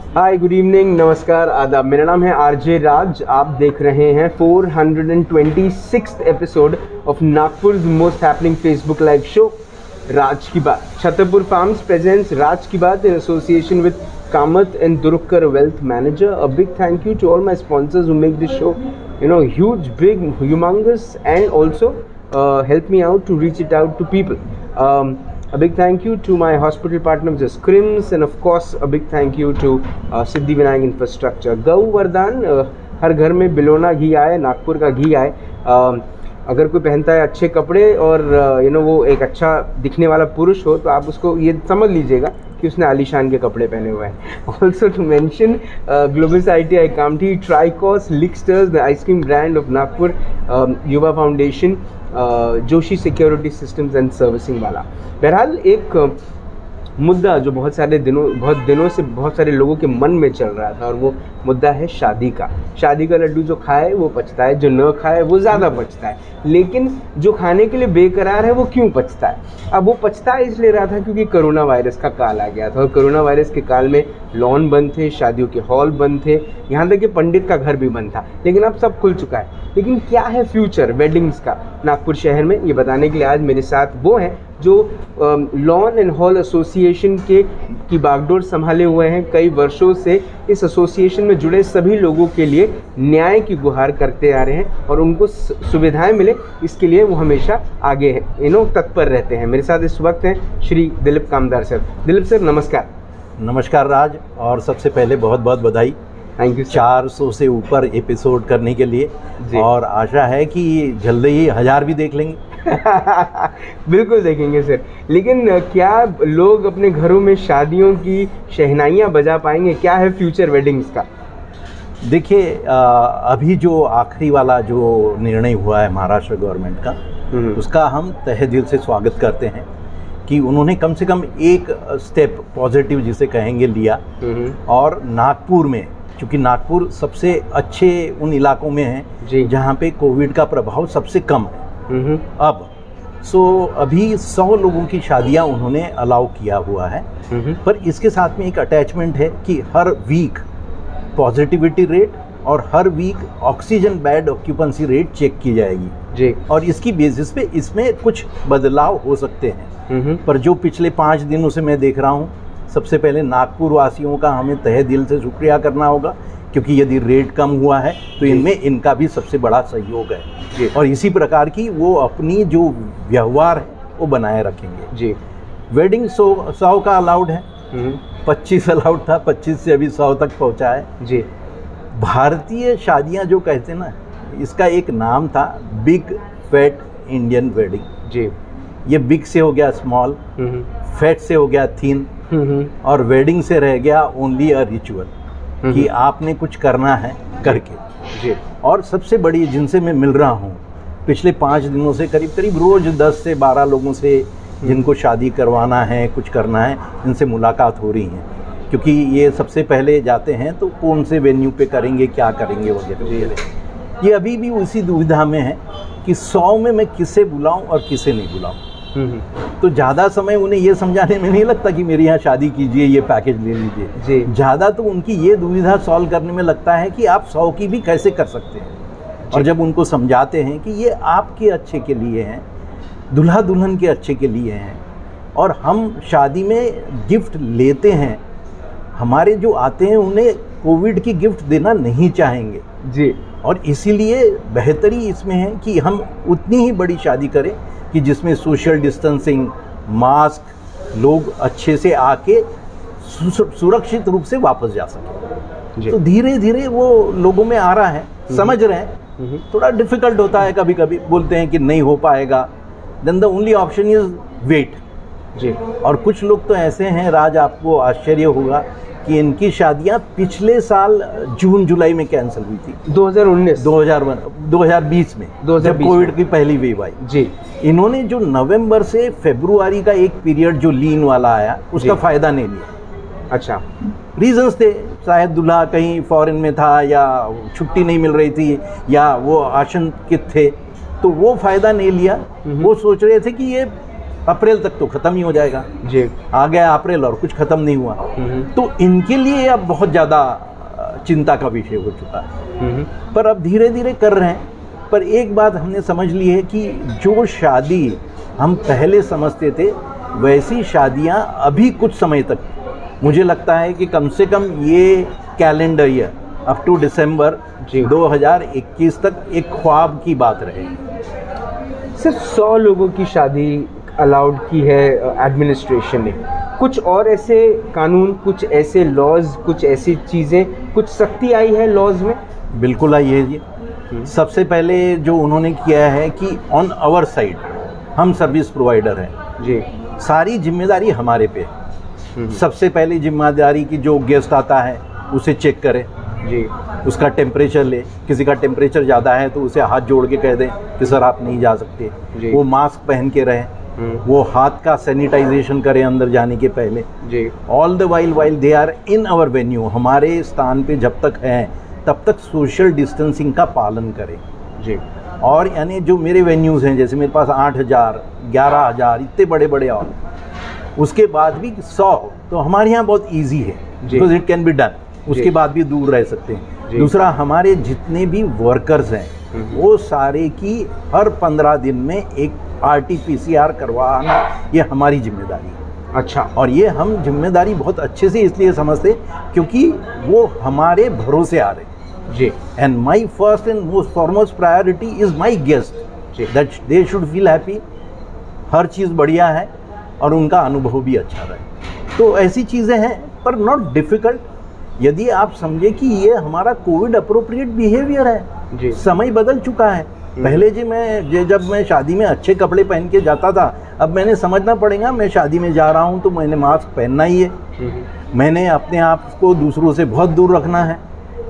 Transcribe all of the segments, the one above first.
हाय, good evening, नमस्कार, आदाब। मेरा नाम है आरजे राज। आप देख रहे हैं 426th episode of Nagpur most happening Facebook live show राज की बात। छतरपुर फार्म्स प्रेजेंट्स राज की बात in association with Kamath and Durkar Wealth Manager. A big thank you to all my sponsors who make this show, huge, big, humongous, and also help me out to reach it out to people. A big thank you to my hospital partners, the Scrims, and of course a big thank you to Siddhivinayak Infrastructure. गौ वरदान, हर घर में बिलोना घी आए, नागपुर का घी आए। अगर कोई पहनता है अच्छे कपड़े और वो एक अच्छा दिखने वाला पुरुष हो, तो आप उसको ये समझ लीजिएगा कि उसने आलीशान के कपड़े पहने हुए हैं। Also to mention Globus ITI Kamptee, ट्राइकॉस, लिकस्टर्स, the ice cream brand of Nagpur, Yuva foundation, Joshi security systems and servicing वाला। बहरहाल एक मुद्दा जो बहुत दिनों से बहुत सारे लोगों के मन में चल रहा था, और वो मुद्दा है शादी का। शादी का लड्डू जो खाए वो पचता है, जो न खाए वो ज़्यादा पचता है। लेकिन जो खाने के लिए बेकरार है वो क्यों पचता है? अब वो पचता इसलिए रहा था क्योंकि कोरोना वायरस का काल आ गया था, और कोरोना वायरस के काल में लॉन बंद थे, शादियों के हॉल बंद थे, यहाँ तक कि पंडित का घर भी बंद था। लेकिन अब सब खुल चुका है। लेकिन क्या है फ्यूचर वेडिंग्स का नागपुर शहर में, ये बताने के लिए आज मेरे साथ वो हैं जो लॉन एंड हॉल एसोसिएशन की बागडोर संभाले हुए हैं। कई वर्षों से इस एसोसिएशन में जुड़े सभी लोगों के लिए न्याय की गुहार करते आ रहे हैं, और उनको सुविधाएं मिले इसके लिए वो हमेशा आगे तत्पर रहते हैं। मेरे साथ इस वक्त हैं श्री दिलीप कामदार सर। दिलीप सर, नमस्कार। नमस्कार राज, और सबसे पहले बहुत बहुत बधाई। Thank you. 400 से ऊपर एपिसोड करने के लिए, और आशा है कि जल्दी ही 1000 भी देख लेंगे। बिल्कुल देखेंगे सर। लेकिन क्या लोग अपने घरों में शादियों की शहनाइयाँ बजा पाएंगे? क्या है फ्यूचर वेडिंग्स का? देखिए, अभी जो आखिरी वाला जो निर्णय हुआ है महाराष्ट्र गवर्नमेंट का, उसका हम तहे दिल से स्वागत करते हैं कि उन्होंने कम से कम एक स्टेप पॉजिटिव जिसे कहेंगे लिया। और नागपुर में, क्योंकि नागपुर सबसे अच्छे उन इलाकों में है जहाँ पे कोविड का प्रभाव सबसे कम है। अब अभी 100 लोगों की शादियां उन्होंने अलाउ किया हुआ है। पर इसके साथ में एक अटैचमेंट है कि हर वीक पॉजिटिविटी रेट और हर week oxygen bed occupancy rate check की जाएगी जी, और इसकी बेसिस पे इसमें कुछ बदलाव हो सकते हैं। पर जो पिछले 5 दिनों से मैं देख रहा हूँ, सबसे पहले नागपुर वासियों का हमें तहे दिल से शुक्रिया करना होगा, क्योंकि यदि रेट कम हुआ है तो इनमें इनका भी सबसे बड़ा सहयोग है, और इसी प्रकार की वो अपनी जो व्यवहार है वो बनाए रखेंगे जी। वेडिंग 100 का अलाउड है, 25 अलाउड था, 25 से अभी 100 तक पहुंचा है जी। भारतीय शादियां जो कहते हैं ना, इसका एक नाम था बिग फैट इंडियन वेडिंग जी। ये बिग से हो गया स्मॉल, फैट से हो गया थिन, और वेडिंग से रह गया ओनली अ रिचुअल, कि आपने कुछ करना है करके जी। और सबसे बड़ी जिनसे मैं मिल रहा हूँ पिछले 5 दिनों से, करीब करीब रोज 10 से 12 लोगों से जिनको शादी करवाना है, कुछ करना है, इनसे मुलाकात हो रही है। क्योंकि ये सबसे पहले जाते हैं तो कौन से वेन्यू पे करेंगे, क्या करेंगे वगैरह। ये अभी भी उसी दुविधा में है कि 100 में मैं किसे बुलाऊं और किसे नहीं बुलाऊं। तो ज़्यादा समय उन्हें ये समझाने में नहीं लगता कि मेरे यहाँ शादी कीजिए, ये पैकेज ले लीजिए। ज़्यादा तो उनकी ये दुविधा सॉल्व करने में लगता है कि आप 100 की भी कैसे कर सकते हैं। और जब उनको समझाते हैं कि ये आपके अच्छे के लिए हैं, दुल्हा दुल्हन के अच्छे के लिए हैं, और हम शादी में गिफ्ट लेते हैं, हमारे जो आते हैं उन्हें कोविड की गिफ्ट देना नहीं चाहेंगे जी। और इसीलिए बेहतरी इसमें है कि हम उतनी ही बड़ी शादी करें कि जिसमें सोशल डिस्टेंसिंग, मास्क, लोग अच्छे से आके सुरक्षित रूप से वापस जा सकें। तो धीरे धीरे वो लोगों में आ रहा है, समझ रहे हैं। थोड़ा डिफिकल्ट होता है, कभी कभी बोलते हैं कि नहीं हो पाएगा, then the only option is wait जी। और कुछ लोग तो ऐसे हैं राज, आपको आश्चर्य होगा कि इनकी शादियां पिछले साल जून जुलाई में कैंसिल हुई थी, 2020 में, जब कोविड की पहली वेव आई जी। इन्होंने जो नवंबर से फरवरी का एक पीरियड जो लीन वाला आया, उसका फ़ायदा नहीं लिया। अच्छा, रीजंस थे, शायद दूल्हा कहीं फॉरेन में था, या छुट्टी नहीं मिल रही थी, या वो आशंकित थे, तो वो फ़ायदा नहीं लिया। वो सोच रहे थे कि ये अप्रैल तक तो खत्म ही हो जाएगा जी। आ गया अप्रैल और कुछ खत्म नहीं हुआ, तो इनके लिए अब बहुत ज़्यादा चिंता का विषय हो चुका है। पर अब धीरे धीरे कर रहे हैं। पर एक बात हमने समझ ली है कि जो शादी हम पहले समझते थे वैसी शादियां अभी कुछ समय तक, मुझे लगता है कि कम से कम ये कैलेंडर ईयर अप टू दिसंबर 2021 तक एक ख्वाब की बात रहेगी। सिर्फ 100 लोगों की शादी अलाउड की है एडमिनिस्ट्रेशन ने। कुछ और ऐसे कानून, कुछ ऐसे लॉज, कुछ ऐसी चीज़ें, कुछ सख्ती आई है लॉज में? बिल्कुल आई है जी। सबसे पहले जो उन्होंने किया है कि ऑन आवर साइड, हम सर्विस प्रोवाइडर हैं जी, सारी जिम्मेदारी हमारे पे है। सबसे पहले जिम्मेदारी की जो गेस्ट आता है उसे चेक करें जी, उसका टेम्परेचर ले। किसी का टेम्परेचर ज़्यादा है तो उसे हाथ जोड़ के कह दें कि सर आप नहीं जा सकते। वो मास्क पहन के रहें, वो हाथ का सैनिटाइजेशन करें अंदर जाने के पहले जी। All the while they are in our venue, हमारे स्थान पे जब तक हैं तब तक सोशल डिस्टेंसिंग का पालन करें जी। और यानी जो मेरे वेन्यूज़ हैं, जैसे मेरे पास 8,000 11,000 इतने बड़े बड़े और उसके बाद भी 100, तो हमारे यहाँ बहुत ईजी है because it can be done. उसके बाद भी दूर रह सकते हैं। दूसरा, हमारे जितने भी वर्कर्स हैं वो सारे की हर 15 दिन में एक RT-PCR करवाना ये हमारी जिम्मेदारी है। अच्छा। और ये हम जिम्मेदारी बहुत अच्छे से इसलिए समझते क्योंकि वो हमारे भरोसे आ रहे जी। And my first and most foremost priority is my guest, that they should feel happy, हर चीज़ बढ़िया है और उनका अनुभव भी अच्छा रहे। तो ऐसी चीज़ें हैं पर नॉट डिफ़िकल्ट। यदि आप समझे कि ये हमारा कोविड अप्रोप्रिएट बिहेवियर है जी। समय बदल चुका है। पहले जब मैं शादी में अच्छे कपड़े पहन के जाता था, अब मैंने समझना पड़ेगा मैं शादी में जा रहा हूँ तो मैंने मास्क पहनना ही है, मैंने अपने आप को दूसरों से बहुत दूर रखना है,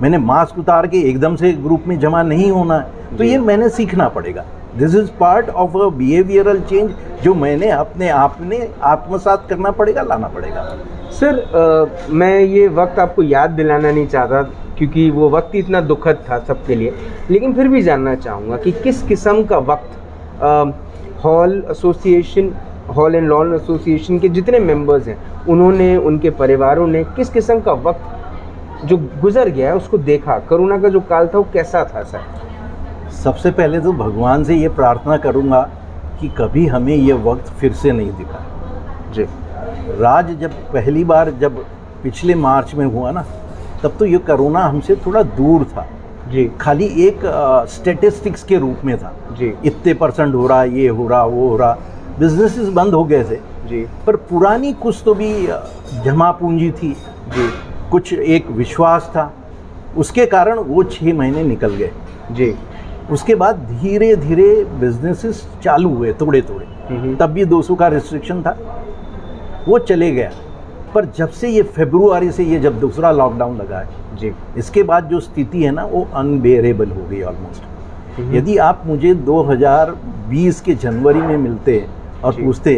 मैंने मास्क उतार के एकदम से ग्रुप में जमा नहीं होना है। तो ये मैंने सीखना पड़ेगा। This is part of a behavioural change जो मैंने अपने आप में आत्मसात करना पड़ेगा, लाना पड़ेगा। सर मैं ये वक्त आपको याद दिलाना नहीं चाहता क्योंकि वो वक्त इतना दुखद था सबके लिए, लेकिन फिर भी जानना चाहूँगा कि किस किस्म का वक्त hall association, hall and lawn association के जितने मेंबर्स हैं उन्होंने, उनके परिवारों ने किस किस्म का वक्त जो गुजर गया है उसको देखा? कोरोना का जो काल था वो कैसा था सर? सबसे पहले तो भगवान से ये प्रार्थना करूँगा कि कभी हमें ये वक्त फिर से नहीं दिखा जी। राज जब पहली बार जब पिछले मार्च में हुआ ना, तब तो ये कोरोना हमसे थोड़ा दूर था जी, खाली एक स्टैटिस्टिक्स के रूप में था जी। इतने % हो रहा, ये हो रहा, वो हो रहा, बिजनेसेस बंद हो गए थे जी। पर पुरानी कुछ तो भी जमा पूंजी थी जी, कुछ एक विश्वास था, उसके कारण वो 6 महीने निकल गए जी। उसके बाद धीरे धीरे बिजनेसेस चालू हुए थोड़े थोड़े, तब भी 200 का रिस्ट्रिक्शन था, वो चले गया। पर जब से ये फरवरी से ये जब दूसरा लॉकडाउन लगा है जी, इसके बाद जो स्थिति है ना वो अनबेरेबल हो गई ऑलमोस्ट। यदि आप मुझे 2020 के जनवरी में मिलते और पूछते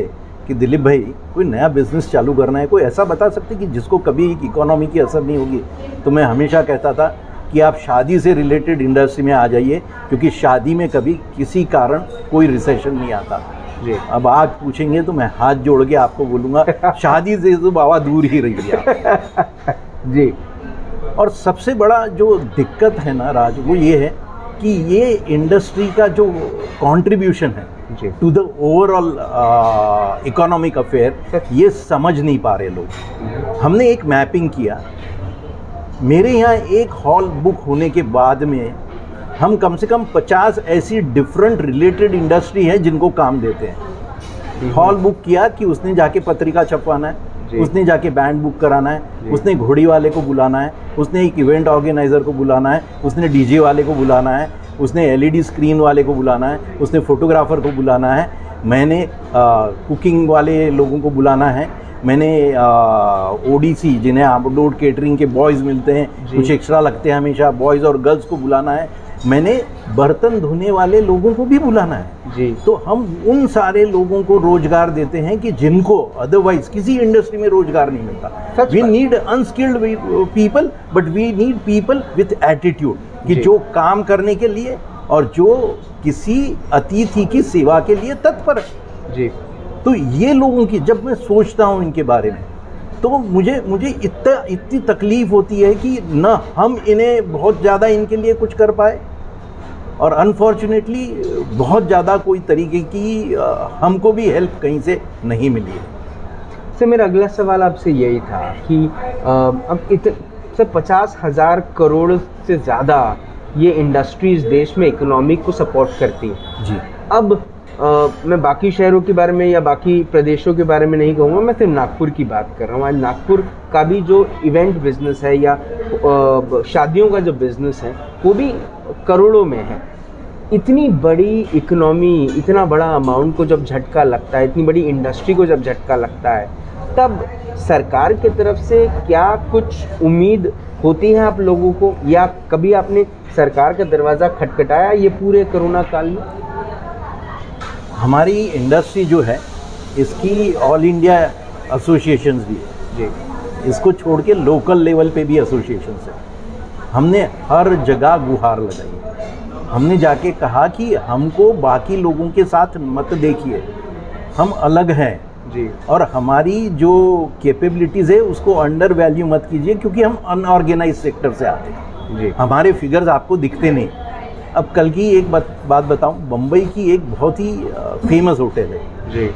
कि दिलीप भाई कोई नया बिजनेस चालू करना है, कोई ऐसा बता सकते कि जिसको कभी इकोनॉमी की असर नहीं होगी, तो मैं हमेशा कहता था कि आप शादी से रिलेटेड इंडस्ट्री में आ जाइए क्योंकि शादी में कभी किसी कारण कोई रिसेशन नहीं आता जी। अब आज पूछेंगे तो मैं हाथ जोड़ के आपको बोलूँगा शादी से तो बाबा दूर ही रहिए जी। और सबसे बड़ा जो दिक्कत है ना राज, वो ये है कि ये इंडस्ट्री का जो कंट्रीब्यूशन है to the overall economic affair, ये समझ नहीं पा रहे लोग। हमने एक मैपिंग किया, मेरे यहाँ एक हॉल बुक होने के बाद में हम कम से कम 50 ऐसी डिफरेंट रिलेटेड इंडस्ट्री है जिनको काम देते हैं। हॉल बुक किया कि उसने जाके पत्रिका छपवाना है, उसने जाके बैंड बुक कराना है, उसने घोड़ी वाले को बुलाना है, उसने एक इवेंट ऑर्गेनाइजर को बुलाना है, उसने डीजे वाले को बुलाना है, उसने LED स्क्रीन वाले को बुलाना है, उसने फोटोग्राफर को बुलाना है, मैंने कुकिंग वाले लोगों को बुलाना है, मैंने ODC जिन्हें आउटडोर केटरिंग के बॉयज़ मिलते हैं, कुछ एक्स्ट्रा लगते हैं हमेशा, बॉयज़ और गर्ल्स को बुलाना है, मैंने बर्तन धोने वाले लोगों को भी बुलाना है जी। तो हम उन सारे लोगों को रोजगार देते हैं कि जिनको अदरवाइज किसी इंडस्ट्री में रोजगार नहीं मिलता। We need unskilled people but we need people with attitude कि जो काम करने के लिए और जो किसी अतिथि की सेवा के लिए तत्पर है जी। तो ये लोगों की जब मैं सोचता हूँ इनके बारे में, तो मुझे इतनी तकलीफ होती है कि ना हम इन्हें बहुत ज़्यादा इनके लिए कुछ कर पाए, और अनफॉर्चुनेटली बहुत ज़्यादा कोई तरीके की हमको भी हेल्प कहीं से नहीं मिली है। सर मेरा अगला सवाल आपसे यही था कि अब सर 50,000 करोड़ से ज़्यादा ये इंडस्ट्रीज देश में इकोनॉमी को सपोर्ट करती हैं जी। अब मैं बाकी शहरों के बारे में या बाकी प्रदेशों के बारे में नहीं कहूँगा, मैं सिर्फ नागपुर की बात कर रहा हूँ। आज नागपुर का भी जो इवेंट बिजनेस है या शादियों का जो बिजनेस है वो भी करोड़ों में है। इतनी बड़ी इकोनॉमी, इतना बड़ा अमाउंट को जब झटका लगता है, इतनी बड़ी इंडस्ट्री को जब झटका लगता है, तब सरकार की तरफ से क्या कुछ उम्मीद होती है आप लोगों को, या कभी आपने सरकार का दरवाज़ा खटखटाया ये पूरे कोरोना काल में? हमारी इंडस्ट्री जो है इसकी ऑल इंडिया एसोसिएशंस भी है जी। इसको छोड़ के लोकल लेवल पे भी एसोसिएशंस है। हमने हर जगह गुहार लगाई, हमने जाके कहा कि हमको बाकी लोगों के साथ मत देखिए, हम अलग हैं जी, और हमारी जो कैपेबिलिटीज़ है उसको अंडर वैल्यू मत कीजिए, क्योंकि हम अनऑर्गेनाइज सेक्टर से आते हैं जी। हमारे फिगर्स आपको दिखते नहीं। अब कल की एक बात बताऊं, मुंबई की एक बहुत ही फेमस होटल है जी,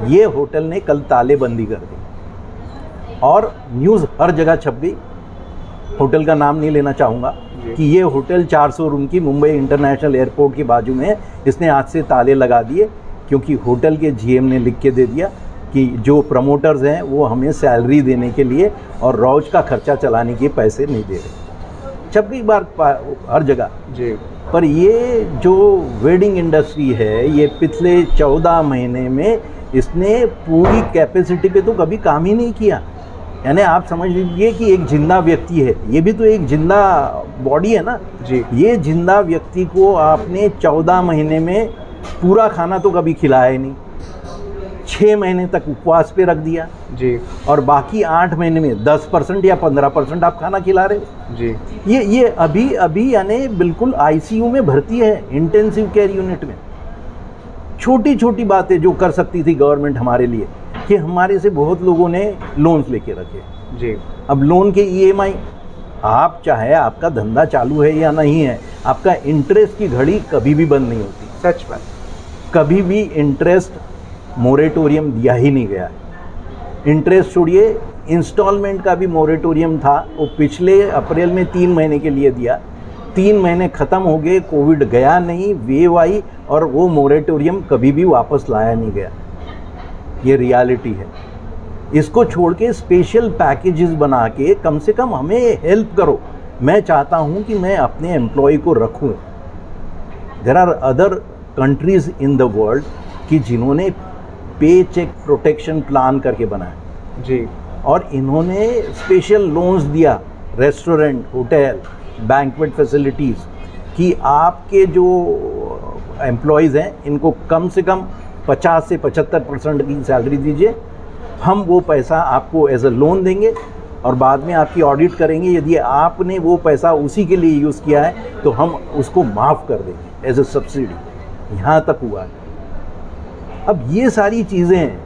ये होटल ने कल तालेबंदी कर दी और न्यूज़ हर जगह छप गई। होटल का नाम नहीं लेना चाहूँगा कि ये होटल 400 रूम की मुंबई इंटरनेशनल एयरपोर्ट के बाजू में है, इसने आज से ताले लगा दिए, क्योंकि होटल के जीएम ने लिख के दे दिया कि जो प्रमोटर्स हैं वो हमें सैलरी देने के लिए और रॉज का खर्चा चलाने के पैसे नहीं दे रहे। छप गई बार हर जगह जी। पर ये जो वेडिंग इंडस्ट्री है ये पिछले 14 महीने में इसने पूरी कैपेसिटी पे तो कभी काम ही नहीं किया। यानी आप समझ लीजिए कि एक जिंदा व्यक्ति है, ये भी तो एक जिंदा बॉडी है ना जी। ये जिंदा व्यक्ति को आपने 14 महीने में पूरा खाना तो कभी खिलाया ही नहीं, 6 महीने तक उपवास पे रख दिया जी, और बाकी 8 महीने में 10% या 15% आप खाना खिला रहे हो जी। ये अभी यानी बिल्कुल आईसीयू में भर्ती है, इंटेंसिव केयर यूनिट में। छोटी छोटी बातें जो कर सकती थी गवर्नमेंट हमारे लिए, कि हमारे से बहुत लोगों ने लोन्स लेके रखे जी। अब लोन के ईएमआई, आप चाहे आपका धंधा चालू है या नहीं है, आपका इंटरेस्ट की घड़ी कभी भी बंद नहीं होती। सच बात। कभी भी इंटरेस्ट मोरेटोरियम दिया ही नहीं गया है। इंटरेस्ट छोड़िए, इंस्टॉलमेंट का भी मोरेटोरियम था, वो पिछले अप्रैल में 3 महीने के लिए दिया, 3 महीने ख़त्म हो गए, कोविड गया नहीं, वेव आई और वो मोरेटोरियम कभी भी वापस लाया नहीं गया। ये रियलिटी है। इसको छोड़ के स्पेशल पैकेजेस बना के कम से कम हमें हेल्प करो। मैं चाहता हूँ कि मैं अपने एम्प्लॉय को रखूँ। There are other countries in the world कि जिन्होंने पे चेक प्रोटेक्शन प्लान करके बनाया जी, और इन्होंने स्पेशल लोन्स दिया रेस्टोरेंट, होटल, बैंक्वेट फैसिलिटीज़, कि आपके जो एम्प्लॉयज़ हैं इनको कम से कम 50 से 75% की सैलरी दीजिए, हम वो पैसा आपको एज अ लोन देंगे और बाद में आपकी ऑडिट करेंगे। यदि आपने वो पैसा उसी के लिए यूज़ किया है तो हम उसको माफ़ कर देंगे एज अ सब्सिडी। यहाँ तक हुआ है। अब ये सारी चीज़ें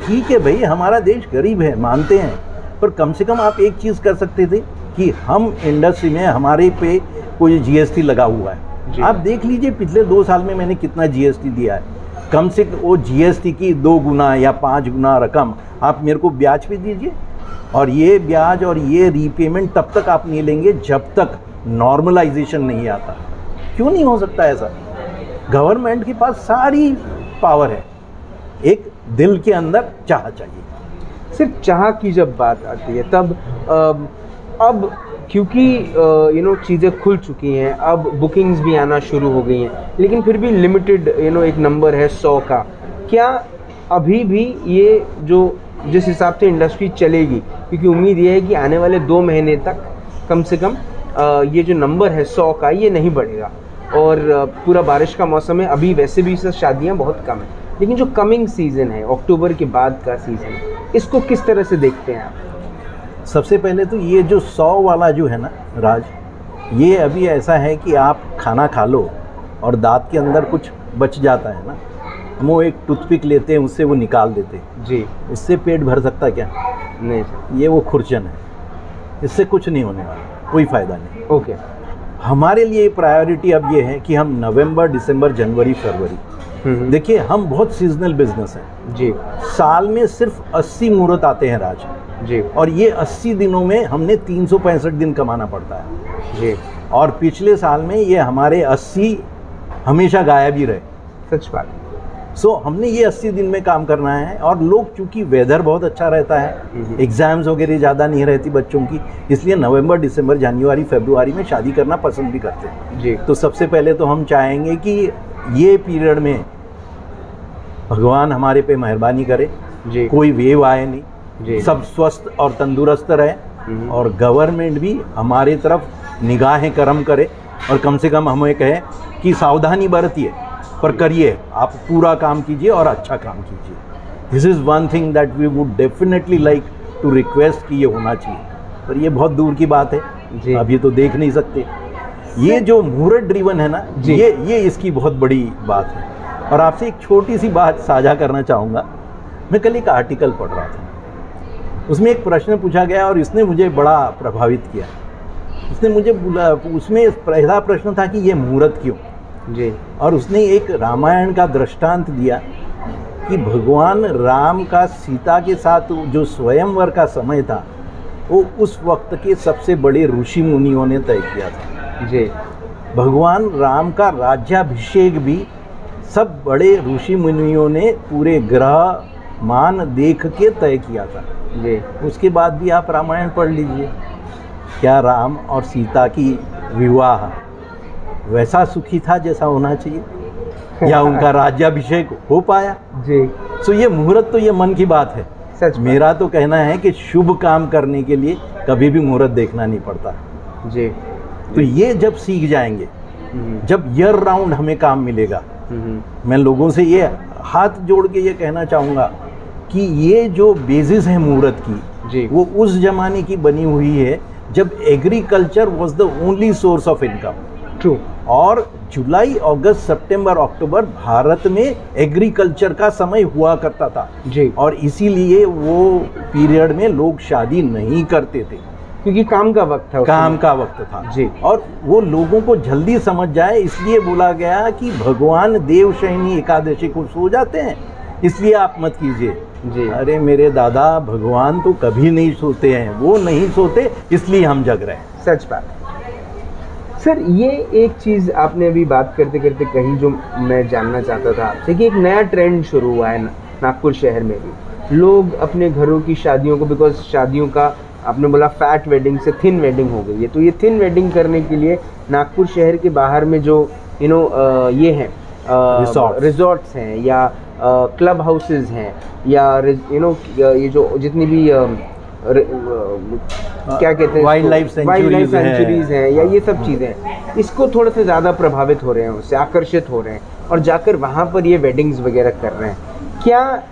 ठीक है भाई, हमारा देश गरीब है, मानते हैं, पर कम से कम आप एक चीज़ कर सकते थे कि हम इंडस्ट्री में हमारे पे कोई जीएसटी लगा हुआ है। आप देख लीजिए पिछले 2 साल में मैंने कितना जीएसटी दिया है, कम से कम वो जीएसटी की 2 गुना या 5 गुना रकम आप मेरे को ब्याज पे दीजिए, और ये ब्याज और ये रीपेमेंट तब तक आप नहीं लेंगे जब तक नॉर्मलाइजेशन नहीं आता। क्यों नहीं हो सकता ऐसा? गवर्नमेंट के पास सारी पावर है, एक दिल के अंदर चाह चाहिए। सिर्फ चाह की जब बात आती है तब अब क्योंकि चीज़ें खुल चुकी हैं, अब बुकिंग्स भी आना शुरू हो गई हैं, लेकिन फिर भी लिमिटेड एक नंबर है 100 का। क्या अभी भी ये जो जिस हिसाब से इंडस्ट्री चलेगी, क्योंकि उम्मीद ये है कि आने वाले 2 महीने तक कम से कम ये जो नंबर है 100 का ये नहीं बढ़ेगा, और पूरा बारिश का मौसम है, अभी वैसे भी शादियाँ बहुत कम हैं, लेकिन जो कमिंग सीज़न है, अक्टूबर के बाद का सीज़न, इसको किस तरह से देखते हैं आप? सबसे पहले तो ये जो 100 वाला जो है ना राज, ये अभी ऐसा है कि आप खाना खा लो और दांत के अंदर कुछ बच जाता है ना, हम वो एक टूथपिक लेते हैं, उससे वो निकाल देते हैं जी। इससे पेट भर सकता क्या? नहीं सर। ये वो खुरचन है, इससे कुछ नहीं होने वाला, कोई फ़ायदा नहीं। ओके। हमारे लिए प्रायोरिटी अब ये है कि हम नवंबर, दिसंबर, जनवरी, फरवरी, देखिए हम बहुत सीजनल बिजनेस है जी। साल में सिर्फ 80 मुहूर्त आते हैं राज जी। और ये 80 दिनों में हमने 365 दिन कमाना पड़ता है जी। और पिछले साल में ये हमारे 80 हमेशा गायब ही रहे। सच बात। सो हमने ये 80 दिन में काम करना है और लोग चूंकि वेदर बहुत अच्छा रहता है, एग्जाम्स वगैरह ज़्यादा नहीं रहती बच्चों की, इसलिए नवंबर, दिसंबर, जनवरी, फरवरी में शादी करना पसंद भी करते हैं जी। तो सबसे पहले तो हम चाहेंगे कि ये पीरियड में भगवान हमारे पे मेहरबानी करे जी। कोई वेव आए नहीं जी। सब स्वस्थ और तंदुरुस्त रहे और गवर्नमेंट भी हमारे तरफ निगाहें करम करे और कम से कम हमें कहे कि सावधानी बरतिए पर करिए, आप पूरा काम कीजिए और अच्छा काम कीजिए। This is one thing that we would definitely like to request कि ये होना चाहिए, पर ये बहुत दूर की बात है जी। अब ये तो देख नहीं सकते। ये जो मुहूर्त ड्रिवन है ना, ये इसकी बहुत बड़ी बात है। और आपसे एक छोटी सी बात साझा करना चाहूँगा। मैं कल एक आर्टिकल पढ़ रहा था, उसमें एक प्रश्न पूछा गया और इसने मुझे बड़ा प्रभावित किया। उसने मुझे उसमें पहला प्रश्न था कि ये मुहूर्त क्यों जी। और उसने एक रामायण का दृष्टांत दिया कि भगवान राम का सीता के साथ जो स्वयंवर का समय था वो उस वक्त के सबसे बड़े ऋषि मुनियों ने तय किया था जी। भगवान राम का राज्याभिषेक भी सब बड़े ऋषि मुनियों ने पूरे ग्रह मान देख के तय किया था जी। उसके बाद भी आप रामायण पढ़ लीजिए, क्या राम और सीता की विवाह वैसा सुखी था जैसा होना चाहिए या उनका राज्याभिषेक हो पाया? जी। सो ये मुहूर्त तो ये मन की बात है। सच मेरा तो कहना है कि शुभ काम करने के लिए कभी भी मुहूर्त देखना नहीं पड़ता जी। तो ये जब सीख जाएंगे, जब ईयर राउंड हमें काम मिलेगा, मैं लोगों से ये हाथ जोड़ के ये कहना चाहूँगा कि ये जो बेसिस है मुहूर्त की जी। वो उस जमाने की बनी हुई है जब agriculture was the only source of income. True. और जुलाई, अगस्त, सितंबर, अक्टूबर भारत में एग्रीकल्चर का समय हुआ करता था जी। और इसीलिए वो पीरियड में लोग शादी नहीं करते थे क्योंकि काम का वक्त था, काम का वक्त था जी। और वो लोगों को जल्दी समझ जाए इसलिए बोला गया कि भगवान देवशयनी एकादशी को सो जाते हैं इसलिए आप मत कीजिए जी। अरे मेरे दादा, भगवान तो कभी नहीं सोते हैं, वो नहीं सोते इसलिए हम जग रहे हैं। सच बात। सर ये एक चीज़ आपने अभी बात करते करते कही जो मैं जानना चाहता था आपसे कि एक नया ट्रेंड शुरू हुआ है नागपुर शहर में भी। लोग अपने घरों की शादियों को, बिकॉज शादियों का आपने बोला फैट वेडिंग से थिन वेडिंग हो गई है, तो ये थिन वेडिंग करने के लिए नागपुर शहर के बाहर में जो ये हैं रिजॉर्ट्स हैं या क्लब हाउसेज हैं या ये जो जितनी भी क्या कहते हैं वाइल्ड लाइफ सेंचुरीज हैं या ये सब चीज़ें, इसको थोड़ा सा ज़्यादा प्रभावित हो रहे हैं, उससे आकर्षित हो रहे हैं और जाकर वहाँ पर ये वेडिंग्स वगैरह कर रहे हैं। क्या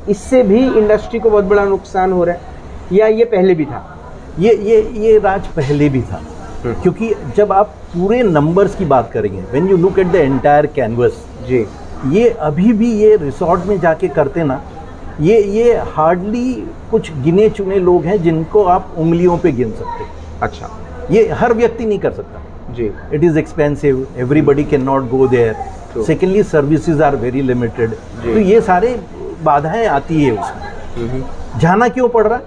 इससे भी इंडस्ट्री को बहुत बड़ा नुकसान हो रहा है या ये पहले भी था? ये राज पहले भी था क्योंकि जब आप पूरे नंबर्स की बात करेंगे, when you look at the entire canvas जी, ये अभी भी ये रिसोर्ट में जाके करते ना, ये हार्डली कुछ गिने चुने लोग हैं जिनको आप उंगलियों पे गिन सकते हैं। अच्छा। ये हर व्यक्ति नहीं कर सकता जी। It is expensive, everybody can not go there, secondly services are very limited, तो ये सारे बाधाएं आती है उसमें। जाना क्यों पड़ रहा है?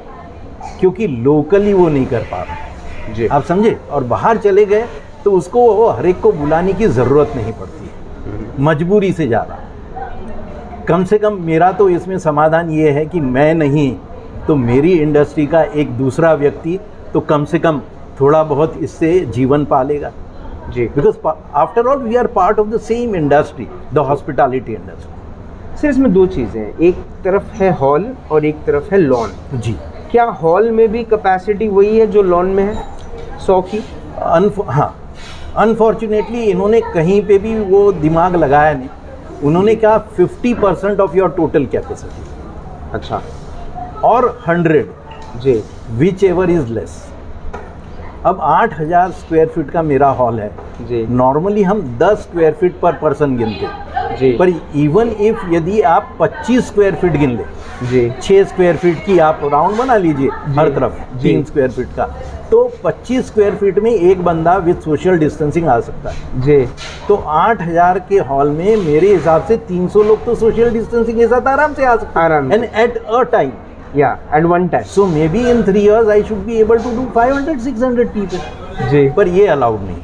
क्योंकि लोकली वो नहीं कर पा रहा जी, आप समझे, और बाहर चले गए तो उसको हर एक को बुलाने की ज़रूरत नहीं पड़ती है, मजबूरी से जा रहा। कम से कम मेरा तो इसमें समाधान ये है कि मैं नहीं तो मेरी इंडस्ट्री का एक दूसरा व्यक्ति तो कम से कम थोड़ा बहुत इससे जीवन पालेगा जी, because after all we are part of the same industry, the hospitality industry. Sir इसमें दो चीज़ें हैं, एक तरफ है हॉल और एक तरफ है लॉन जी। क्या हॉल में भी कैपेसिटी वही है जो लॉन में है 100 की? हाँ, अनफॉर्चुनेटली इन्होंने कहीं पे भी वो दिमाग लगाया नहीं। उन्होंने कहा 50% ऑफ योर टोटल कैपेसिटी। अच्छा। और 100 जी, विच एवर इज लेस। अब 8000 स्क्वायर फीट का मेरा हॉल है जी। नॉर्मली हम 10 स्क्वायर फीट पर पर्सन गिनते जी। पर इवन इफ यदि आप 25 स्क्वायर फीट गिन ले जी, 6 स्क्वायर फीट की आप राउंड बना लीजिए हर तरफ, 3 स्क्वायर फीट का, तो 25 स्क्वायर फीट में एक बंदा विद सोशल डिस्टेंसिंग आ सकता है जी। तो 8000 के हॉल में मेरे हिसाब से 300 लोग तो सोशल डिस्टेंसिंग के साथ आराम से आ सकते हैं, आराम एंड एट अ टाइम, या at one time. So maybe in 3 years I should be able to do 500-600 people जी। पर ये अलाउड नहीं।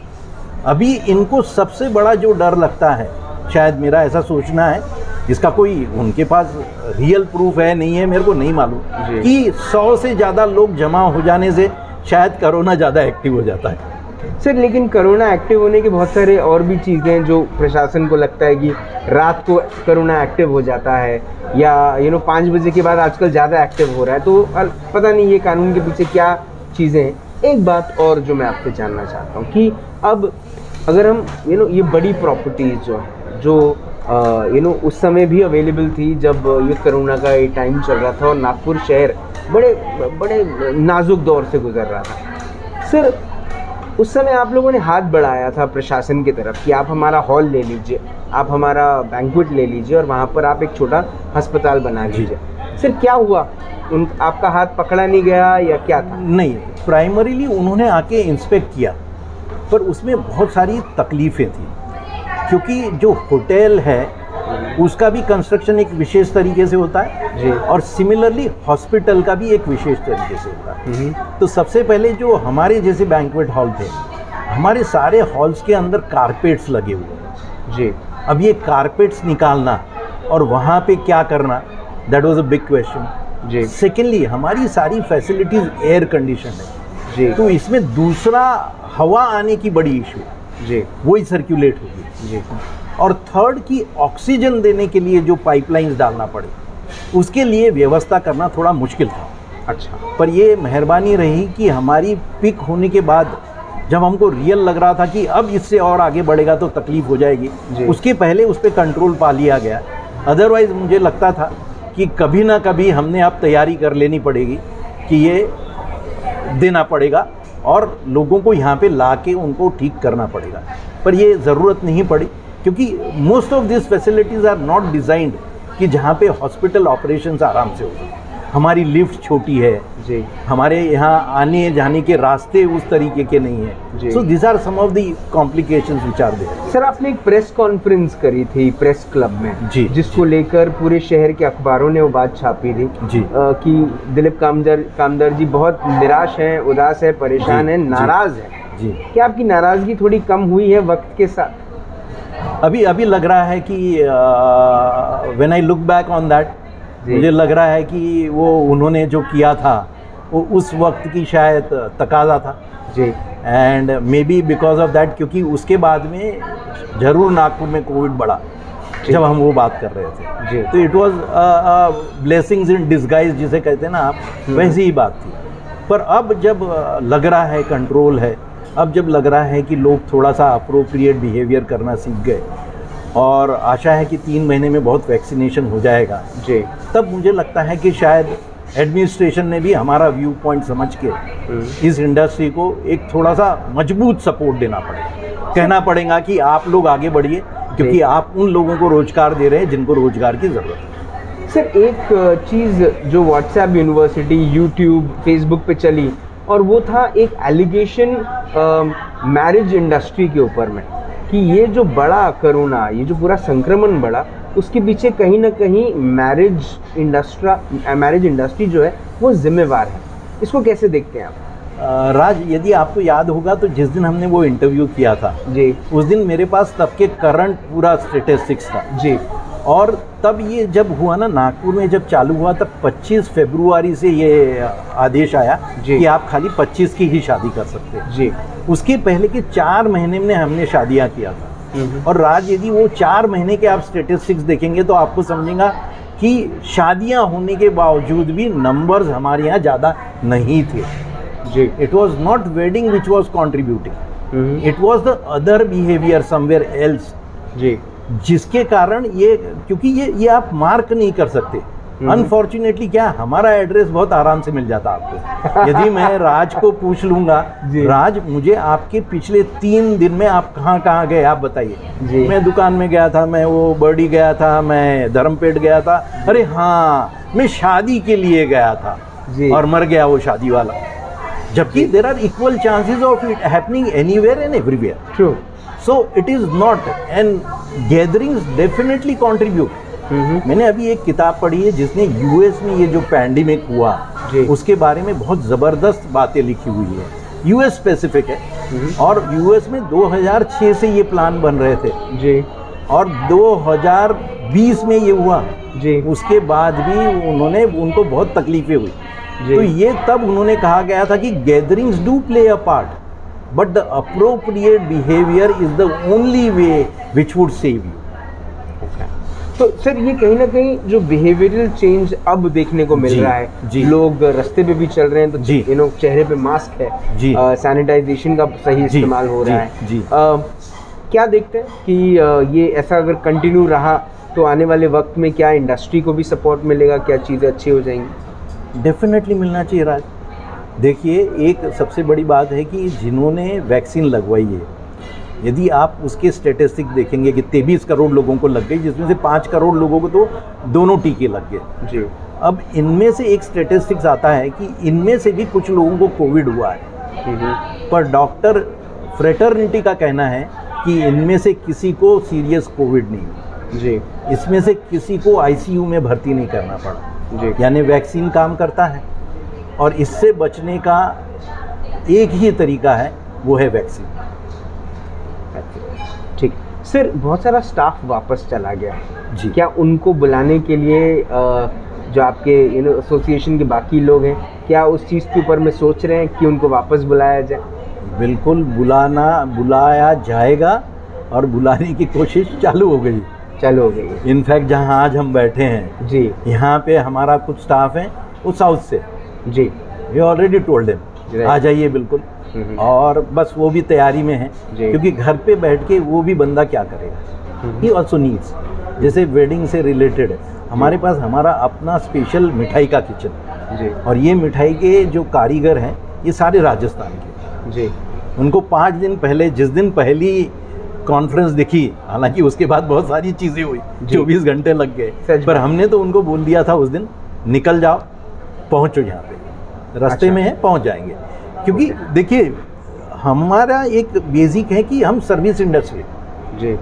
अभी इनको सबसे बड़ा जो डर लगता है, शायद मेरा ऐसा सोचना है, जिसका कोई उनके पास रियल प्रूफ है नहीं है मेरे को नहीं मालूम, कि 100 से ज़्यादा लोग जमा हो जाने से शायद कोरोना ज़्यादा एक्टिव हो जाता है। सर लेकिन कोरोना एक्टिव होने के बहुत सारे और भी चीज़ें हैं जो प्रशासन को लगता है कि रात को कोरोना एक्टिव हो जाता है, या 5 बजे के बाद आजकल ज़्यादा एक्टिव हो रहा है, तो पता नहीं ये कानून के पीछे क्या चीज़ें हैं। एक बात और जो मैं आपसे जानना चाहता हूँ कि अब अगर हम ये बड़ी प्रॉपर्टीज़ जो है, जो उस समय भी अवेलेबल थी जब ये कोरोना का ये टाइम चल रहा था और नागपुर शहर बड़े नाजुक दौर से गुजर रहा था। सर उस समय आप लोगों ने हाथ बढ़ाया था प्रशासन की तरफ कि आप हमारा हॉल ले लीजिए, आप हमारा बैंक्वेट ले लीजिए और वहाँ पर आप एक छोटा अस्पताल बना लीजिए। सर क्या हुआ, आपका हाथ पकड़ा नहीं गया या क्या था? नहीं, प्राइमरीली उन्होंने आके इंस्पेक्ट किया पर उसमें बहुत सारी तकलीफ़ें थी, क्योंकि जो होटल है उसका भी कंस्ट्रक्शन एक विशेष तरीके से होता है जी। और सिमिलरली हॉस्पिटल का भी एक विशेष तरीके से होता है। तो सबसे पहले जो हमारे जैसे बैंक्वेट हॉल थे, हमारे सारे हॉल्स के अंदर कारपेट्स लगे हुए हैं जी। अब ये कारपेट्स निकालना और वहाँ पे क्या करना, that was a big question जी। सेकेंडली हमारी सारी फैसिलिटीज़ एयर कंडीशन है जी, तो इसमें दूसरा हवा आने की बड़ी इशू जी, वही सर्कुलेट होगी जी। और थर्ड की ऑक्सीजन देने के लिए जो पाइपलाइंस डालना पड़े उसके लिए व्यवस्था करना थोड़ा मुश्किल था। अच्छा, पर ये मेहरबानी रही कि हमारी पिक होने के बाद जब हमको रियल लग रहा था कि अब इससे और आगे बढ़ेगा तो तकलीफ हो जाएगी, उसके पहले उस पर कंट्रोल पा लिया गया। अदरवाइज मुझे लगता था कि कभी ना कभी हमने अब तैयारी कर लेनी पड़ेगी कि ये देना पड़ेगा और लोगों को यहाँ पे ला के उनको ठीक करना पड़ेगा, पर ये ज़रूरत नहीं पड़ी क्योंकि most of this facilities are not designed कि जहाँ पे हॉस्पिटल ऑपरेशंस आराम से हो। हमारी लिफ्ट छोटी है जी, हमारे यहाँ आने जाने के रास्ते उस तरीके के नहीं है। So this are some of the complications which are there. Sir आपने एक प्रेस कॉन्फ्रेंस करी थी प्रेस क्लब में जी, जिसको लेकर पूरे शहर के अखबारों ने वो बात छापी थी जी कि दिलीप कामदर जी बहुत निराश हैं, उदास है, परेशान हैं, नाराज हैं जी। क्या आपकी नाराजगी थोड़ी कम हुई है वक्त के साथ? अभी लग रहा है कि when I look back on that मुझे लग रहा है कि वो उन्होंने जो किया था वो उस वक्त की शायद तकाजा था जी, and maybe because of that, क्योंकि उसके बाद में ज़रूर नागपुर में कोविड बढ़ा जब हम वो बात कर रहे थे जी। तो it was blessings in disguise जिसे कहते हैं ना आप, वैसी ही बात थी। पर अब जब लग रहा है कंट्रोल है, अब जब लग रहा है कि लोग थोड़ा सा अप्रोप्रिएट बिहेवियर करना सीख गए और आशा है कि 3 महीने में बहुत वैक्सीनेशन हो जाएगा जी, तब मुझे लगता है कि शायद एडमिनिस्ट्रेशन ने भी हमारा व्यू पॉइंट समझ के इस इंडस्ट्री को एक थोड़ा सा मजबूत सपोर्ट देना पड़ेगा, कहना पड़ेगा कि आप लोग आगे बढ़िए क्योंकि आप उन लोगों को रोजगार दे रहे हैं जिनको रोजगार की ज़रूरत है। सर एक चीज़ जो व्हाट्सएप यूनिवर्सिटी, यूट्यूब, फेसबुक पे चली और वो था एक एलिगेशन मैरिज इंडस्ट्री के ऊपर में कि ये जो बड़ा कोरोना, ये जो पूरा संक्रमण बढ़ा उसके पीछे कहीं ना कहीं मैरिज इंडस्ट्री जो है वो जिम्मेवार है। इसको कैसे देखते हैं आप? राज, यदि आपको याद होगा तो जिस दिन हमने वो इंटरव्यू किया था जी, उस दिन मेरे पास तब के करंट पूरा स्टेटिस्टिक्स था जी, और तब ये जब हुआ ना नागपुर में जब चालू हुआ तब 25 फरवरी से ये आदेश आया कि आप खाली 25 की ही शादी कर सकते हैं जी। उसके पहले के 4 महीने में हमने शादियां किया था। और राज, यदि वो 4 महीने के आप स्टेटिस्टिक्स देखेंगे तो आपको समझेगा कि शादियां होने के बावजूद भी नंबर्स हमारे यहाँ ज़्यादा नहीं थे जी। It was not wedding which was contributing, it was the other behaviour somewhere else जी, जिसके कारण ये, क्योंकि ये आप मार्क नहीं कर सकते अनफॉर्चुनेटली क्या हमारा एड्रेस बहुत आराम से मिल जाता आपको। यदि मैं राज को पूछ लूंगा, राज मुझे आपके पिछले 3 दिन में आप कहाँ कहाँ गए आप बताइए। मैं दुकान में गया था, मैं वो बर्डी गया था, मैं धर्मपेट गया था, अरे हाँ मैं शादी के लिए गया था और मर गया वो शादी वाला। जबकि there are equal chances of it happening anywhere and everywhere. True. So it is not, and gatherings definitely contribute. मैंने अभी एक किताब पढ़ी है जिसने यूएस में ये जो पैंडेमिक हुआ उसके बारे में बहुत ज़बरदस्त बातें लिखी हुई है। यूएस स्पेसिफिक है और यूएस में 2006 से ये प्लान बन रहे थे जी, और 2020 में ये हुआ जी। उसके बाद भी उनको बहुत तकलीफें हुई। तो ये तब उन्होंने कहा गया था कि gatherings do play a part but the appropriate behaviour is the only way which would save you. तो सर ये कहीं ना कहीं जो बिहेवियरल चेंज अब देखने को मिल रहा है, लोग रास्ते पे भी चल रहे हैं तो चेहरे पे मास्क है, सैनिटाइजेशन का सही इस्तेमाल हो रहा है, क्या देखते हैं कि ये ऐसा अगर कंटिन्यू रहा तो आने वाले वक्त में क्या इंडस्ट्री को भी सपोर्ट मिलेगा, क्या चीज़ें अच्छी हो जाएंगी? डेफिनेटली मिलना चाहिए राज। देखिए एक सबसे बड़ी बात है कि जिन्होंने वैक्सीन लगवाई है, यदि आप उसके स्टेटिस्टिक देखेंगे कि 23 करोड़ लोगों को लग गई, जिसमें से 5 करोड़ लोगों को तो दोनों टीके लग गए जी। अब इनमें से एक स्टेटिस्टिक्स आता है कि इनमें से भी कुछ लोगों को कोविड हुआ है, पर डॉक्टर फ्रेटर्निटी का कहना है कि इनमें से किसी को सीरियस कोविड नहीं हुआ जी। इसमें से किसी को आईसीयू में भर्ती नहीं करना पड़ा जी। यानी वैक्सीन काम करता है और इससे बचने का एक ही तरीका है, वो है वैक्सीन। ठीक सर, बहुत सारा स्टाफ वापस चला गया जी, क्या उनको बुलाने के लिए जो आपके एसोसिएशन के बाकी लोग हैं, क्या उस चीज़ के ऊपर में सोच रहे हैं कि उनको वापस बुलाया जाए? बिल्कुल बुलाया जाएगा और बुलाने की कोशिश चालू हो गई। इनफैक्ट जहां आज हम बैठे हैं जी, यहाँ पे हमारा कुछ स्टाफ है वो साउथ से जी, वी ऑलरेडी टोल्ड देम आ जाइए बिल्कुल, और बस वो भी तैयारी में है क्योंकि घर पे बैठ के वो भी बंदा क्या करेगा। ही ऑल्सो नीड्स, जैसे वेडिंग से रिलेटेड है हमारे पास हमारा अपना स्पेशल मिठाई का किचन जी, और ये मिठाई के जो कारीगर हैं ये सारे राजस्थान के जी। उनको 5 दिन पहले, जिस दिन पहली कॉन्फ्रेंस दिखी, हालांकि उसके बाद बहुत सारी चीज़ें हुई, 24 घंटे लग गए, पर हमने तो उनको बोल दिया था उस दिन निकल जाओ, पहुँचो यहाँ पे, रास्ते में है पहुँच जाएंगे। क्योंकि देखिए हमारा एक बेसिक है कि हम सर्विस इंडस्ट्री जी।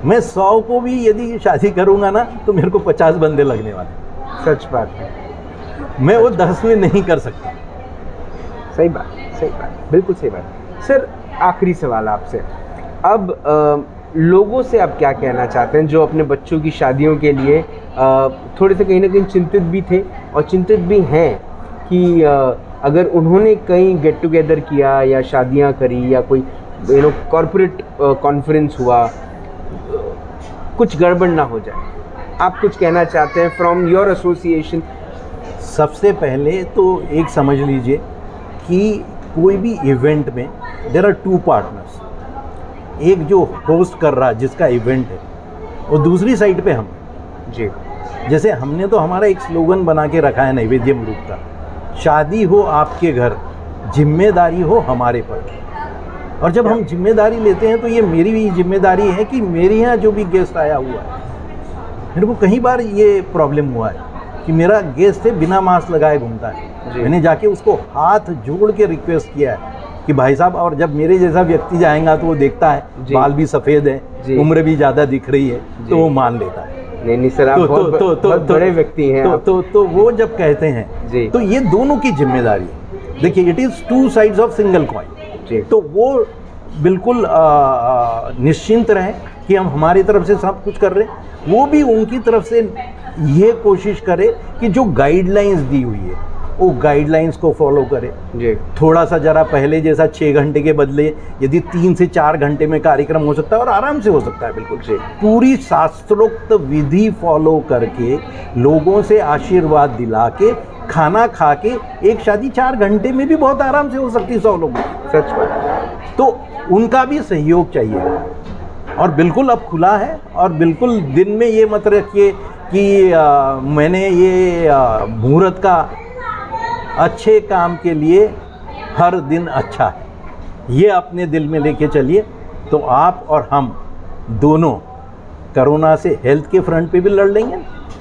मैं 100 को भी यदि शादी करूंगा ना तो मेरे को 50 बंदे लगने वाले। सच बात है, मैं वो 10 में नहीं कर सकता। सही बात, बिल्कुल सही बात। सर आखिरी सवाल आपसे, अब लोगों से आप क्या कहना चाहते हैं जो अपने बच्चों की शादियों के लिए थोड़े से कहीं ना कहीं चिंतित भी थे और चिंतित भी हैं कि अगर उन्होंने कहीं गेट टुगेदर किया या शादियां करी या कोई कॉर्पोरेट कॉन्फ्रेंस हुआ, कुछ गड़बड़ ना हो जाए, आप कुछ कहना चाहते हैं फ्रॉम योर एसोसिएशन? सबसे पहले तो एक समझ लीजिए कि कोई भी इवेंट में देयर आर 2 पार्टनर्स, एक जो होस्ट कर रहा जिसका इवेंट है और दूसरी साइड पे हम जी। जैसे हमने तो हमारा एक स्लोगन बना के रखा है नैवेद्यम रूप का, शादी हो आपके घर, जिम्मेदारी हो हमारे पर। और जब हम जिम्मेदारी लेते हैं तो ये मेरी भी जिम्मेदारी है कि मेरे यहाँ जो भी गेस्ट आया हुआ है, मेरे को कई बार ये प्रॉब्लम हुआ है कि मेरा गेस्ट है बिना मास्क लगाए घूमता है, मैंने जाके उसको हाथ जोड़ के रिक्वेस्ट किया है कि भाई साहब, और जब मेरे जैसा व्यक्ति जाएगा तो वो देखता है बाल भी सफ़ेद है, उम्र भी ज़्यादा दिख रही है, तो वो मान लेता है। नहीं सर, आप बहुत बड़े व्यक्ति हैं। तो वो जब कहते हैं तो ये दोनों की जिम्मेदारी है। देखिए it is 2 sides of single coin. तो वो बिल्कुल निश्चिंत रहें कि हम हमारी तरफ से सब कुछ कर रहे हैं, वो भी उनकी तरफ से ये कोशिश करे कि जो गाइडलाइंस दी हुई है वो गाइडलाइंस को फॉलो करे जी। थोड़ा सा जरा पहले जैसा 6 घंटे के बदले यदि 3 से 4 घंटे में कार्यक्रम हो सकता है और आराम से हो सकता है, बिल्कुल जी। पूरी शास्त्रोक्त विधि फॉलो करके लोगों से आशीर्वाद दिला के खाना खा के एक शादी 4 घंटे में भी बहुत आराम से हो सकती है 100 लोगों की। सच बात। तो उनका भी सहयोग चाहिए और बिल्कुल अब खुला है। और बिल्कुल दिन में ये मत रखिए कि मैंने ये मुहूर्त का अच्छे काम के लिए हर दिन अच्छा है, ये अपने दिल में लेके चलिए, तो आप और हम दोनों कोरोना से हेल्थ के फ्रंट पे भी लड़ लेंगे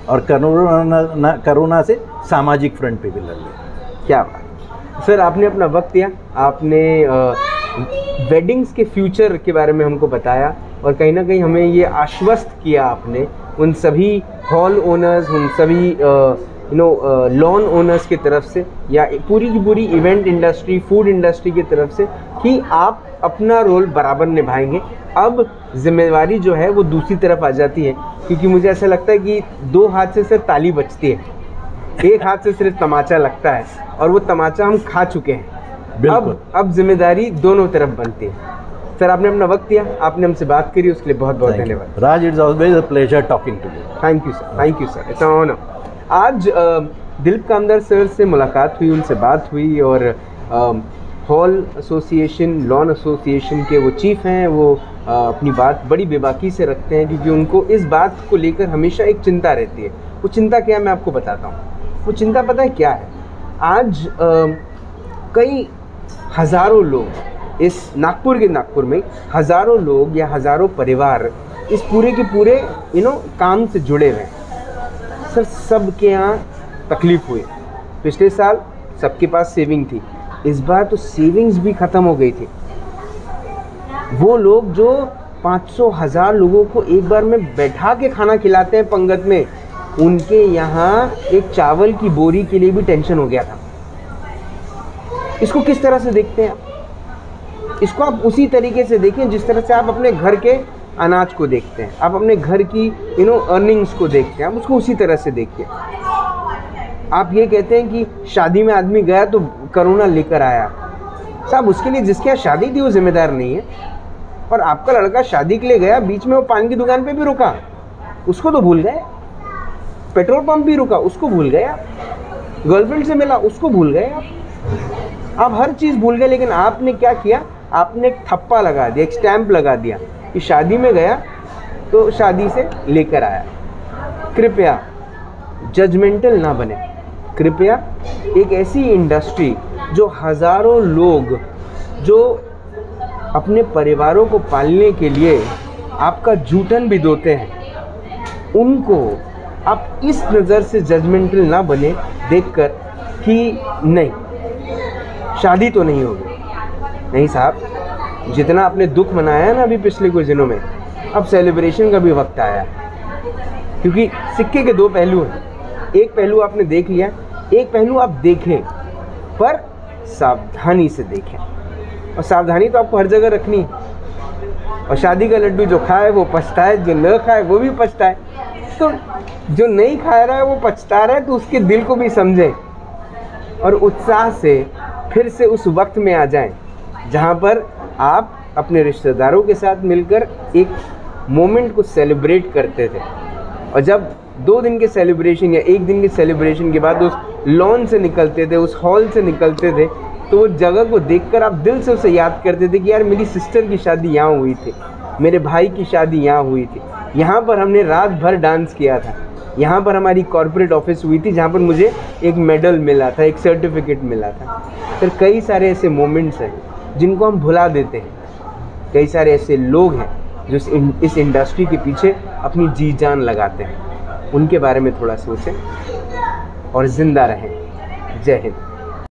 और कोरोना से सामाजिक फ्रंट पे भी लड़ लेंगे। क्या बात सर, आपने अपना वक्त दिया, आपने वेडिंग्स के फ्यूचर के बारे में हमको बताया और कहीं ना कहीं हमें ये आश्वस्त किया आपने उन सभी हॉल ओनर्स, उन सभी लॉन ओनर्स की तरफ से या पूरी की पूरी इवेंट इंडस्ट्री, फूड इंडस्ट्री की तरफ से कि आप अपना रोल बराबर निभाएंगे। अब जिम्मेवारी जो है वो दूसरी तरफ आ जाती है, क्योंकि मुझे ऐसा लगता है कि दो हाथ से सिर्फ ताली बजती है, एक हाथ से सिर्फ तमाचा लगता है और वो तमाचा हम खा चुके हैं। अब जिम्मेदारी दोनों तरफ बनती है। सर, आपने अपना वक्त दिया, आपने हमसे बात करी, उसके लिए बहुत बहुत धन्यवाद। Raj, it's always a pleasure talking to you. Thank you sir, thank you sir, it's an honour. आज दिलीप कामदार सर से मुलाकात हुई, उनसे बात हुई और हॉल एसोसिएशन, लॉन एसोसिएशन के वो चीफ हैं, वो अपनी बात बड़ी बेबाकी से रखते हैं, क्योंकि उनको इस बात को लेकर हमेशा एक चिंता रहती है। वो चिंता क्या है मैं आपको बताता हूँ। वो चिंता पता है क्या है? आज कई हज़ारों लोग इस नागपुर में हज़ारों लोग या हज़ारों परिवार इस पूरे के पूरे काम से जुड़े हुए हैं। सर, सबके यहाँ तकलीफ़ हुई। पिछले साल सबके पास सेविंग थी, इस बार तो सेविंग्स भी ख़त्म हो गई थी। वो लोग जो 500,000 लोगों को एक बार में बैठा के खाना खिलाते हैं पंगत में, उनके यहाँ एक चावल की बोरी के लिए भी टेंशन हो गया था। इसको किस तरह से देखते हैं? इसको आप उसी तरीके से देखें जिस तरह से आप अपने घर के अनाज को देखते हैं, आप अपने घर की अर्निंग्स को देखते हैं, आप उसको उसी तरह से देखिए। आप ये कहते हैं कि शादी में आदमी गया तो कोरोना लेकर आया। साहब, उसके लिए जिसके यहाँ शादी थी वो जिम्मेदार नहीं है। और आपका लड़का शादी के लिए गया, बीच में वो पान की दुकान पे भी रुका, उसको तो भूल गए। पेट्रोल पंप भी रुका, उसको भूल गए आप। गर्लफ्रेंड से मिला, उसको भूल गए आप हर चीज़ भूल गए। लेकिन आपने क्या किया? आपने एक थप्पा लगा दिया, एक स्टैंप लगा दिया कि शादी में गया तो शादी से लेकर आया। कृपया जजमेंटल ना बने। कृपया एक ऐसी इंडस्ट्री जो हज़ारों लोग जो अपने परिवारों को पालने के लिए आपका जूठन भी धोते हैं, उनको आप इस नज़र से जजमेंटल ना बने देखकर कि नहीं शादी तो नहीं होगी। नहीं साहब, जितना आपने दुख मनाया है ना अभी पिछले कुछ दिनों में, अब सेलिब्रेशन का भी वक्त आया है। क्योंकि सिक्के के दो पहलू हैं। एक पहलू आपने देख लिया, एक पहलू आप देखें, पर सावधानी से देखें। और सावधानी तो आपको हर जगह रखनी है। और शादी का लड्डू जो खाए वो पछताए, जो न खाए वो भी पछताए। तो जो नहीं खा रहा है वो पछता रहा है, तो उसके दिल को भी समझें और उत्साह से फिर से उस वक्त में आ जाएं जहाँ पर आप अपने रिश्तेदारों के साथ मिलकर एक मोमेंट को सेलिब्रेट करते थे। और जब 2 दिन के सेलिब्रेशन या 1 दिन के सेलिब्रेशन के बाद उस लॉन से निकलते थे, उस हॉल से निकलते थे, तो वो जगह को देखकर आप दिल से उसे याद करते थे कि यार मेरी सिस्टर की शादी यहाँ हुई थी, मेरे भाई की शादी यहाँ हुई थी, यहाँ पर हमने रात भर डांस किया था, यहाँ पर हमारी कॉर्पोरेट ऑफिस हुई थी जहाँ पर मुझे एक मेडल मिला था, एक सर्टिफिकेट मिला था। फिर कई सारे ऐसे मोमेंट्स हैं जिनको हम भुला देते हैं। कई सारे ऐसे लोग हैं जो इस इंडस्ट्री के पीछे अपनी जी जान लगाते हैं। उनके बारे में थोड़ा सोचें और ज़िंदा रहें। जय हिंद।